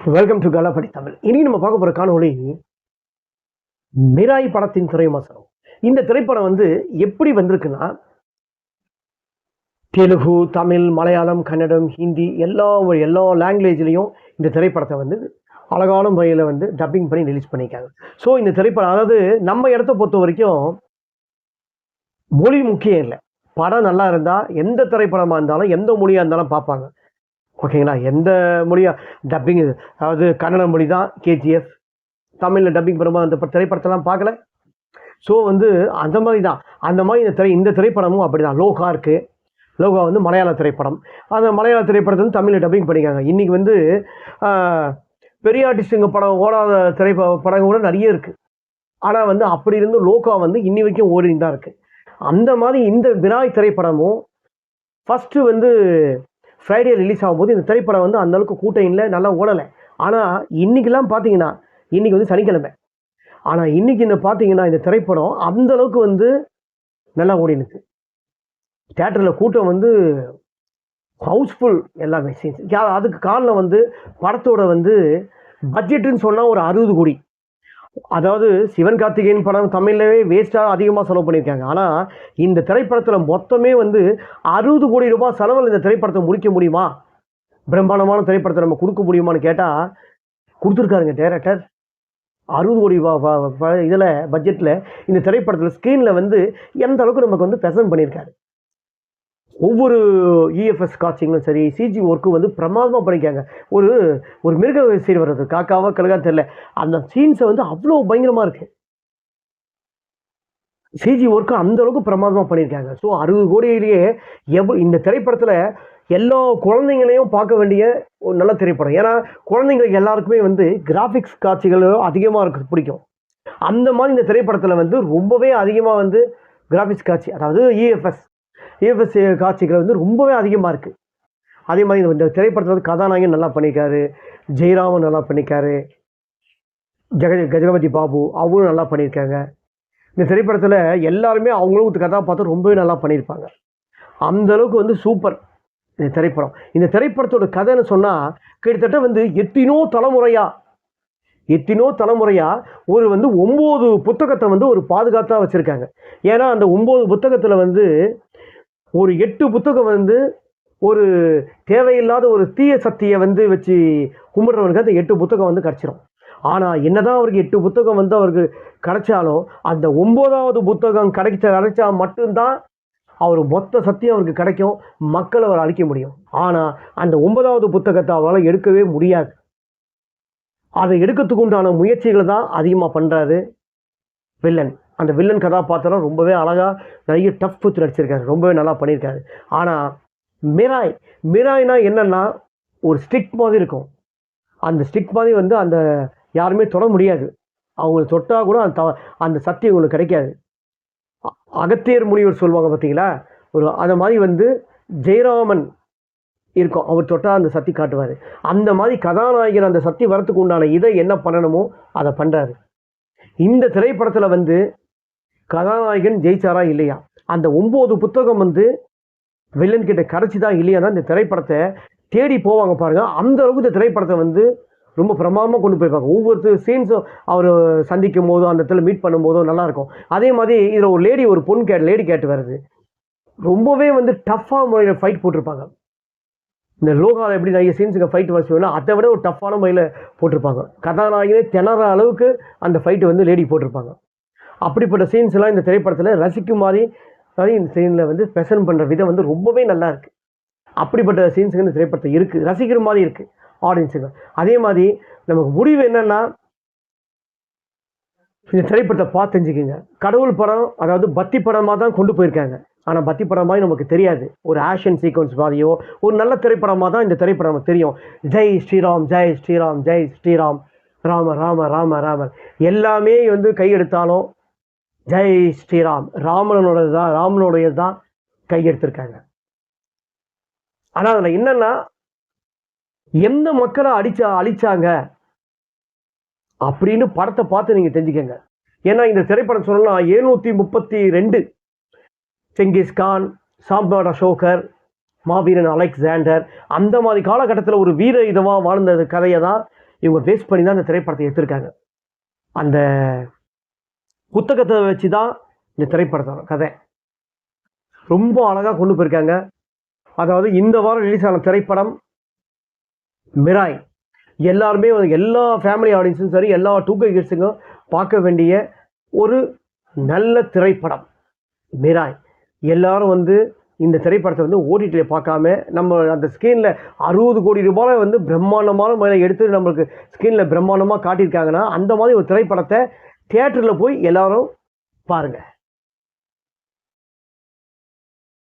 Welcome to கலாபடி Tamil. இனி நம்ம பார்க்க போகிற காணொளி மிராய் படத்தின் திரைவிமர்சனம். இந்த திரைப்படம் எப்படி வந்திருக்குன்னா, தெலுங்கு, தமிழ், மலையாளம், கன்னடம், ஹிந்தி எல்லா லாங்குவேஜ்லேயும் இந்த திரைப்படத்தை அழகான முறையில் டப்பிங் பண்ணி ரிலீஸ் பண்ணியிருக்காங்க. ஸோ இந்த திரைப்படம் அதாவது நம்ம இடத்த பொறுத்த வரைக்கும் மொழி முக்கியம் இல்லை. படம் நல்லா இருந்தால் எந்த திரைப்படமாக இருந்தாலும் எந்த மொழியாக இருந்தாலும் பார்ப்பாங்க. ஓகேங்களா? எந்த மொழியாக டப்பிங், அதாவது கன்னட மொழி தான் கேஜிஎஃப், தமிழில் டப்பிங் பண்ணும்போது அந்த திரைப்படத்தெல்லாம் பார்க்கல. ஸோ அந்த மாதிரி தான். அந்த மாதிரி இந்த திரைப்படமும் அப்படி தான். லோகா இருக்குது. லோகா மலையாள திரைப்படம். அந்த மலையாள திரைப்படத்தை தமிழில் டப்பிங் பண்ணிக்காங்க. இன்றைக்கி பெரிய ஆர்டிஸ்ட்டுங்க படம் ஓடாத படங்கள் கூட நிறைய இருக்குது. ஆனால் அப்படி இருந்தும் லோகா இன்னி வரைக்கும் ஓடின்னு தான் இருக்குது. அந்த மாதிரி இந்த மிராய் திரைப்படமும் ஃபஸ்ட்டு ஃப்ரைடே ரிலீஸ் ஆகும்போது இந்த திரைப்படம் அந்தளவுக்கு கூட்டம் இல்லை, நல்லா ஓடலை. ஆனால் இன்றைக்கெலாம் பார்த்தீங்கன்னா, இன்றைக்கி சனிக்கிழமை, ஆனால் இன்றைக்கி பார்த்தீங்கன்னா இந்த திரைப்படம் அந்தளவுக்கு நல்லா ஓடினுச்சு. தியேட்டரில் கூட்டம் ஹவுஸ்ஃபுல் எல்லாமே சீன்ஸ். அதுக்கு காரணம் படத்தோட பட்ஜெட்டுன்னு சொன்னால் ஒரு 60 கோடி. அதாவது சிவன் கார்த்திகேயன் படம் தமிழ்லவே வேஸ்ட்டாக அதிகமாக செலவு பண்ணியிருக்காங்க. ஆனால் இந்த திரைப்படத்தில் மொத்தமே 60 கோடி ரூபாய் செலவில் இந்த திரைப்படத்தை முடிக்க முடியுமா? பிரம்மாண்டமான திரைப்படத்தை நம்ம கொடுக்க முடியுமான்னு கேட்டால் கொடுத்துருக்காருங்க டைரக்டர். 60 கோடி இதில் பட்ஜெட்டில் இந்த திரைப்படத்தில் ஸ்க்ரீனில் எந்த அளவுக்கு நமக்கு ப்ரெசன்ட் பண்ணியிருக்காரு. ஒவ்வொரு இஎஃப்எஸ் காட்சிங்களும் சரி, சிஜி ஒர்க்கும் பிரமாதமாக பண்ணிக்காங்க. ஒரு மிருக சீர் வர்றது, காக்காவா கழுகான்னு தெரியல, அந்த சீன்ஸை அவ்வளோ பயங்கரமாக இருக்குது. சிஜி ஒர்க்கு அந்த அளவுக்கு பிரமாதமாக பண்ணியிருக்காங்க. ஸோ 60 கோடியிலேயே இந்த திரைப்படத்தில் எல்லா குழந்தைங்களையும் பார்க்க வேண்டிய ஒரு நல்ல திரைப்படம். ஏன்னா குழந்தைங்களுக்கு எல்லாருக்குமே கிராஃபிக்ஸ் காட்சிகள் அதிகமாக இருக்குது பிடிக்கும். அந்த மாதிரி இந்த திரைப்படத்தில் ரொம்பவே அதிகமாக கிராஃபிக்ஸ் காட்சி, அதாவது இஎஃப்எஸ் காட்சிகள் ரொம்பவே அதிகமாக இருக்குது. அதே மாதிரி இந்த திரைப்படத்தில் கதாநாயகன் நல்லா பண்ணியிருக்காரு, ஜெயராமன் நல்லா பண்ணியிருக்காரு, கஜகபதி பாபு அவரும் நல்லா பண்ணியிருக்காங்க. இந்த திரைப்படத்தில் எல்லாருமே அவங்களும் கதாபாத்திரம் ரொம்பவே நல்லா பண்ணியிருப்பாங்க. அந்தளவுக்கு சூப்பர் இந்த திரைப்படம். இந்த திரைப்படத்தோட கதைன்னு சொன்னால் கிட்டத்தட்ட எத்தனோ தலைமுறையாக ஒரு 9 புத்தகத்தை ஒரு பாதுகாத்தாக வச்சுருக்காங்க. ஏன்னா அந்த 9 புத்தகத்தில் ஒரு 8 புத்தகம் ஒரு தேவையில்லாத ஒரு தீய சக்தியை வச்சு கும்பிட்றவனுக்கு அந்த 8 புத்தகம் கிடச்சிரும். ஆனால் என்னதான் அவருக்கு 8 புத்தகம் அவருக்கு கிடைச்சாலும் அந்த 9வது புத்தகம் கிடைச்சா மட்டும்தான் அவர் மொத்த சக்தியும் அவருக்கு கிடைக்கும், மக்களை அவர் அழிக்க முடியும். ஆனால் அந்த 9வது புத்தகத்தை அவரால் எடுக்கவே முடியாது. அதை எடுக்கிறதுக்கு உண்டான முயற்சிகளை தான் அதிகமாக பண்ணுறாரு வில்லன். அந்த வில்லன் கதாபாத்திரம் ரொம்பவே அழகாக நிறைய டஃப் குத்து நடிச்சிருக்காரு, ரொம்பவே நல்லா பண்ணியிருக்காரு. ஆனால் மிராய்னா என்னென்னா ஒரு ஸ்டிக் மாதிரி இருக்கும். அந்த ஸ்டிக் மாதிரி அந்த யாருமே தொட முடியாது. அவங்களை தொட்டால் கூட அந்த சக்தி உங்களுக்கு கிடைக்காது. அகத்தியர் முனிவர் சொல்லுவாங்க பார்த்தீங்களா, அந்த மாதிரி ஜெயராமன் இருக்கும், அவர் தொட்டால் அந்த சக்தி காட்டுவார். அந்த மாதிரி கதாநாயகன் அந்த சக்தி வரத்துக்கு உண்டான இதை என்ன பண்ணணுமோ அதை பண்ணுறாரு. இந்த திரைப்படத்தில் கதாநாயகன் ஜெயிச்சாரா இல்லையா, அந்த 9 புத்தகம் வில்லன் கிட்ட கிடச்சிதா இல்லையா தான் இந்த திரைப்படத்தை தேடி போவாங்க பாருங்கள். அந்த அளவுக்கு இந்த திரைப்படத்தை ரொம்ப பிரமாதமாக கொண்டு போயிருப்பாங்க. ஒவ்வொரு சீன்ஸும் அவர் சந்திக்கும் போதும் அந்த இடத்துல மீட் பண்ணும்போதும் நல்லாயிருக்கும். அதே மாதிரி இதில் ஒரு லேடி கேட்டு வருது, ரொம்பவே டஃப்பாக முறையில் ஃபைட் போட்டிருப்பாங்க. இந்த லோகாவில் எப்படி நிறைய சீன்ஸுக்கு ஃபைட் வச்சுன்னா அதை விட ஒரு டஃப்பான முறையில் போட்டிருப்பாங்க. கதாநாயகனே திணற அளவுக்கு அந்த ஃபைட்டு லேடி போட்டிருப்பாங்க. அப்படிப்பட்ட சீன்ஸ் எல்லாம் இந்த திரைப்படத்தில் ரசிக்கும் மாதிரி இந்த சீனில் ப்ரெசன்ட் பண்ணுற விதம் ரொம்பவே நல்லா இருக்குது. அப்படிப்பட்ட சீன்ஸுக்கு இந்த திரைப்படத்தை இருக்குது, ரசிக்கிற மாதிரி இருக்குது ஆடியன்ஸுக்கு. அதே மாதிரி நமக்கு முடிவு என்னென்னா, இந்த திரைப்படத்தை பார்த்து தெரிஞ்சுக்குங்க. கடவுள் படம், அதாவது பக்தி படமாக தான் கொண்டு போயிருக்காங்க. ஆனால் பக்தி படம் மாதிரி நமக்கு தெரியாது. ஒரு ஆக்ஷன் சீக்வன்ஸ் மாதிரியோ ஒரு நல்ல திரைப்படமாக தான் இந்த திரைப்படம் நமக்கு தெரியும். ஜெய் ஸ்ரீராம், ஜெய் ஸ்ரீராம், ஜெய் ஸ்ரீராம், ராம ராம ராம ராமர் எல்லாமே கையெடுத்தாலும் ஜெய் ஸ்ரீராம் ராமனுடையது தான் கையெடுத்திருக்காங்க. ஆனால் அதில் என்னன்னா, எந்த மக்களை அழிச்சாங்க அப்படின்னு படத்தை பார்த்து நீங்கள் தெரிஞ்சுக்கங்க. ஏன்னா இந்த திரைப்படம் சொல்லலாம் 732 செங்கிஸ்கான், சாம்ராட் அசோகர், மாவீரன் அலெக்சாண்டர், அந்த மாதிரி காலகட்டத்தில் ஒரு வீர இதமாக வாழ்ந்த கதையை தான் இவங்க பேஸ் பண்ணி தான் இந்த திரைப்படத்தை எடுத்திருக்காங்க. அந்த புத்தகத்தை வச்சு தான் இந்த திரைப்படத்தோட கதை ரொம்ப அழகாக கொண்டு போயிருக்காங்க. அதாவது இந்த வாரம் ரிலீஸ் ஆன திரைப்படம் மிராய். எல்லாருமே எல்லா ஃபேமிலி ஆடியன்ஸும் சரி, எல்லா 2K கிட்ஸுக்கும் பார்க்க வேண்டிய ஒரு நல்ல திரைப்படம் மிராய். எல்லாரும் இந்த திரைப்படத்தை ஓடிடியில் பார்க்காம நம்ம அந்த ஸ்க்ரீனில் 60 கோடி ரூபாய் பிரம்மாண்டமான முறையில் எடுத்து நம்மளுக்கு ஸ்க்ரீனில் பிரம்மாண்டமாக காட்டியிருக்காங்கன்னா, அந்த மாதிரி ஒரு திரைப்படத்தை தியேட்டரில் போய் எல்லாரும் பாருங்கள்.